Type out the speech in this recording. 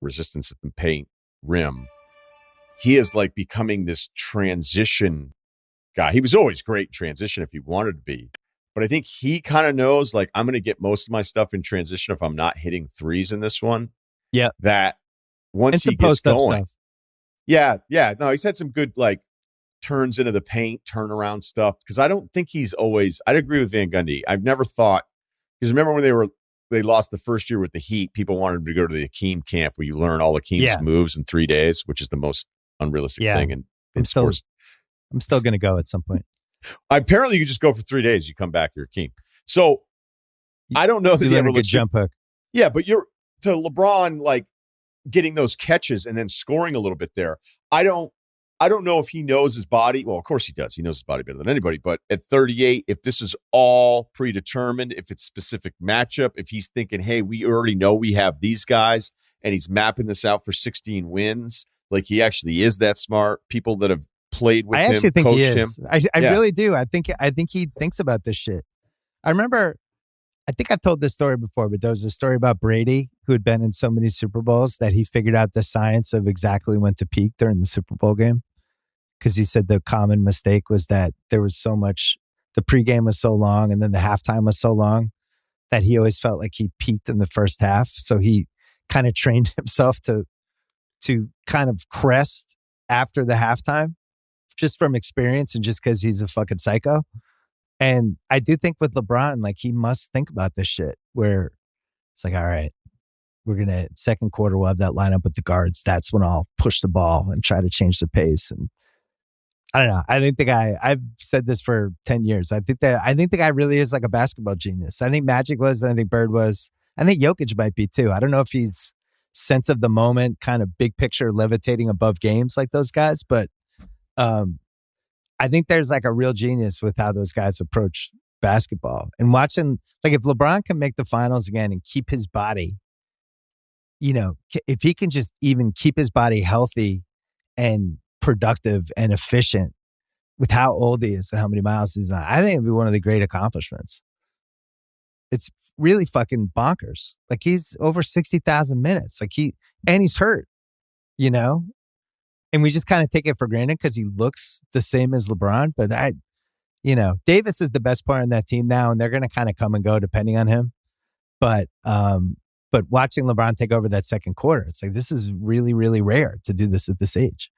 resistance at the paint rim. He is like becoming this transition guy. He was always great in transition if he wanted to be. But I think he kind of knows, like, I'm going to get most of my stuff in transition if I'm not hitting threes in this one. Yeah. That once he gets going. Stuff. Yeah. No, he's had some good, like, turns into the paint, turnaround stuff. Because I don't think he's always, I'd agree with Van Gundy. I've never thought, because remember when they lost the first year with the Heat, people wanted him to go to the Akeem camp where you learn all Akeem's moves in 3 days, which is the most unrealistic thing in sports. I'm still going to go at some point. Apparently, you just go for 3 days. You come back, you're Akeem. So I don't know that you he learn ever a good jump hook. Yeah, but you're to LeBron, like getting those catches and then scoring a little bit there. I don't know if he knows his body. Well, of course he does. He knows his body better than anybody. But at 38, if this is all predetermined, if it's specific matchup, if he's thinking, hey, we already know we have these guys, and he's mapping this out for 16 wins, like he actually is that smart. People that have played with him, coached him. I actually think he is. I really do. I think he thinks about this shit. I remember, I think I've told this story before, but there was a story about Brady who had been in so many Super Bowls that he figured out the science of exactly when to peak during the Super Bowl game. Because he said the common mistake was that there was so much, the pregame was so long and then the halftime was so long that he always felt like he peaked in the first half. So he kind of trained himself to kind of crest after the halftime, just from experience and just because he's a fucking psycho. And I do think with LeBron, like he must think about this shit where it's like, all right, we're going to, second quarter, we'll have that lineup with the guards. That's when I'll push the ball and try to change the pace. And I don't know. I think the guy, I've said this for 10 years. I think the guy really is like a basketball genius. I think Magic was, and I think Bird was. I think Jokic might be too. I don't know if he's sense of the moment, kind of big picture levitating above games like those guys, but I think there's like a real genius with how those guys approach basketball. And watching, like if LeBron can make the finals again and keep his body, you know, if he can just even keep his body healthy and productive and efficient with how old he is and how many miles he's on, I think it'd be one of the great accomplishments. It's really fucking bonkers. Like he's over 60,000 minutes. Like he's hurt, you know? And we just kind of take it for granted because he looks the same as LeBron. But Davis is the best player on that team now, and they're going to kind of come and go depending on him. But watching LeBron take over that second quarter, it's like, this is really, really rare to do this at this age.